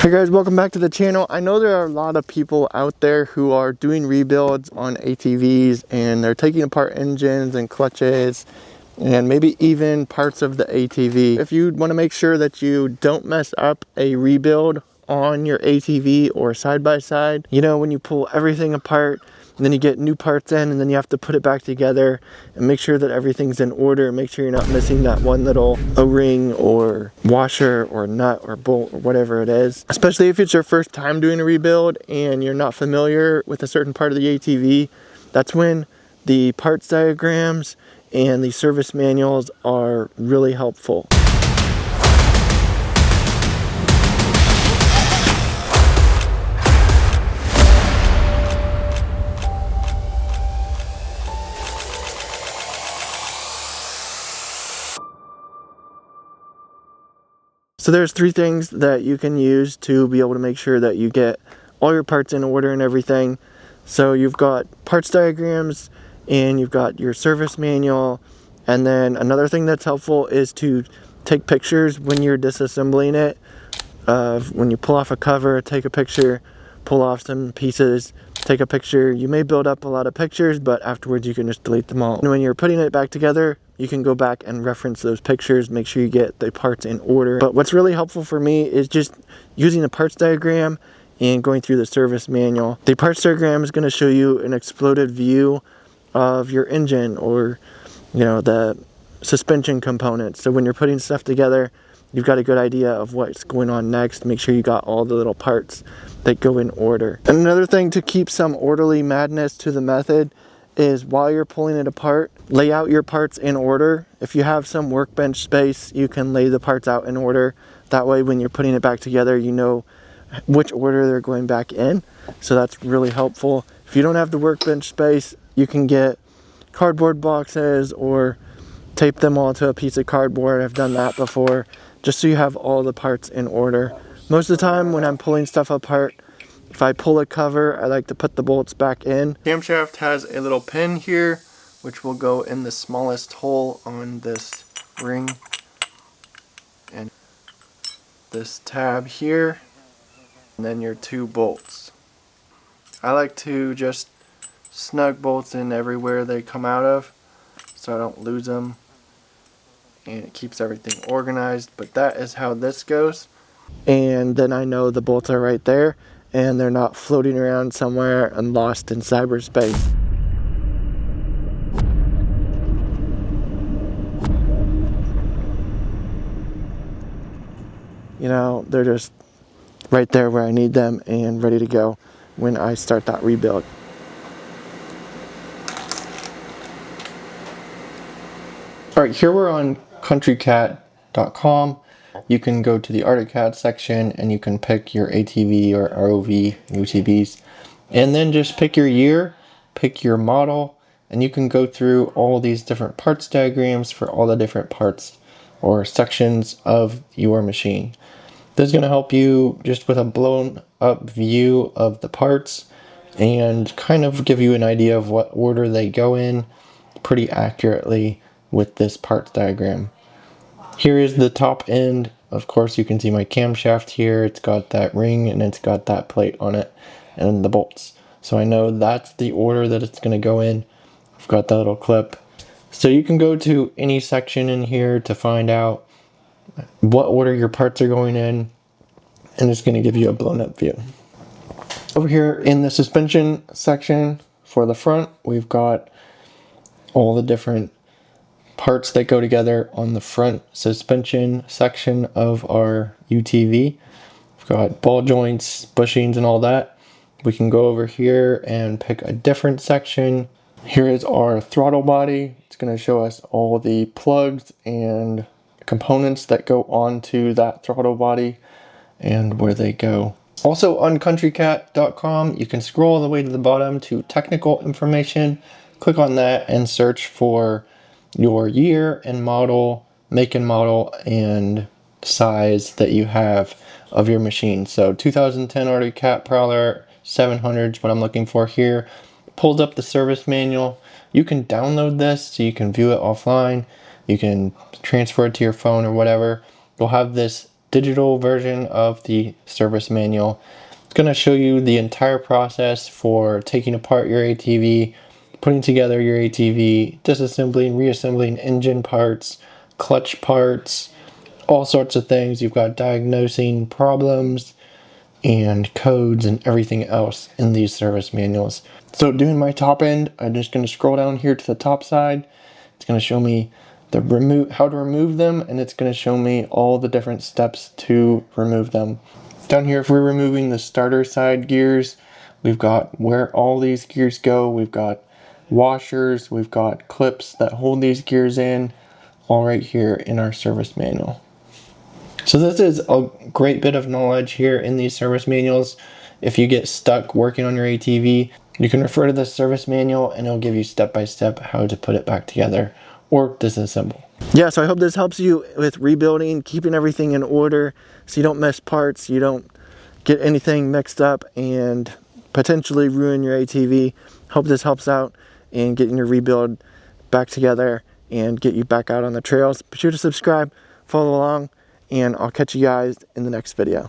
Hey guys, welcome back to the channel. I know there are a lot of people out there who are doing rebuilds on ATVs and they're taking apart engines and clutches and maybe even parts of the ATV. If you want to make sure that you don't mess up a rebuild on your ATV or side by side, you know, when you pull everything apart and then you get new parts in and then you have to put it back together and make sure that everything's in order, make sure you're not missing that one little O-ring or washer or nut or bolt or whatever it is. Especially if it's your first time doing a rebuild and you're not familiar with a certain part of the ATV, that's when the parts diagrams and the service manuals are really helpful. So there's three things that you can use to be able to make sure that you get all your parts in order and everything. So you've got parts diagrams and you've got your service manual, and then another thing that's helpful is to take pictures when you're disassembling it. When you pull off a cover, take a picture, pull off some pieces, take a picture. You may build up a lot of pictures, but afterwards you can just delete them all. And when you're putting it back together, you can go back and reference those pictures, make sure you get the parts in order. But what's really helpful for me is just using a parts diagram and going through the service manual. The parts diagram is going to show you an exploded view of your engine or, you know, the suspension components. So when you're putting stuff together, you've got a good idea of what's going on next. Make sure you got all the little parts that go in order. And another thing to keep some orderly madness to the method is while you're pulling it apart, lay out your parts in order. If you have some workbench space, you can lay the parts out in order. That way when you're putting it back together, you know which order they're going back in. So that's really helpful. If you don't have the workbench space, you can get cardboard boxes or tape them all to a piece of cardboard. I've done that before, just so you have all the parts in order. Most of the time when I'm pulling stuff apart, if I pull a cover, I like to put the bolts back in. Camshaft has a little pin here, which will go in the smallest hole on this ring. And this tab here, and then your two bolts. I like to just snug bolts in everywhere they come out of, so I don't lose them. And it keeps everything organized, but that is how this goes. And then I know the bolts are right there and they're not floating around somewhere and lost in cyberspace. You know, they're just right there where I need them and ready to go when I start that rebuild. Alright, here we're on countrycat.com. You can go to the ArcticCat section and you can pick your ATV or ROV UTVs, and then just pick your year, pick your model, and you can go through all these different parts diagrams for all the different parts or sections of your machine. This is going to help you just with a blown up view of the parts and kind of give you an idea of what order they go in pretty accurately with this parts diagram. Here is the top end. Of course, you can see my camshaft here. It's got that ring and it's got that plate on it and the bolts. So I know that's the order that it's going to go in. I've got that little clip. So you can go to any section in here to find out what order your parts are going in, and it's going to give you a blown up view. Over here in the suspension section for the front, we've got all the different parts that go together on the front suspension section of our UTV. We've got ball joints, bushings, and all that. We can go over here and pick a different section. Here is our throttle body. It's going to show us all the plugs and components that go onto that throttle body and where they go. Also on countrycat.com, you can scroll all the way to the bottom to technical information. Click on that and search for your year and model, make and model, and size that you have of your machine. So 2010 ArcticCat Prowler 700 is what I'm looking for here. Pulls up the service manual. You can download this so you can view it offline. You can transfer it to your phone or whatever. You'll have this digital version of the service manual. It's going to show you the entire process for taking apart your ATV, putting together your ATV, disassembling, reassembling engine parts, clutch parts, all sorts of things. You've got diagnosing problems and codes and everything else in these service manuals. So doing my top end, I'm just going to scroll down here to the top side. It's going to show me how to remove them, and it's going to show me all the different steps to remove them. Down here, if we're removing the starter side gears, we've got where all these gears go. We've got washers, we've got clips that hold these gears in, all right here in our service manual. So this is a great bit of knowledge here in these service manuals. If you get stuck working on your ATV, you can refer to the service manual and it'll give you step by step how to put it back together or disassemble. Yeah, so I hope this helps you with rebuilding, keeping everything in order so you don't miss parts, you don't get anything mixed up and potentially ruin your ATV. Hope this helps out in getting your rebuild back together and get you back out on the trails. Be sure to subscribe, follow along, and I'll catch you guys in the next video.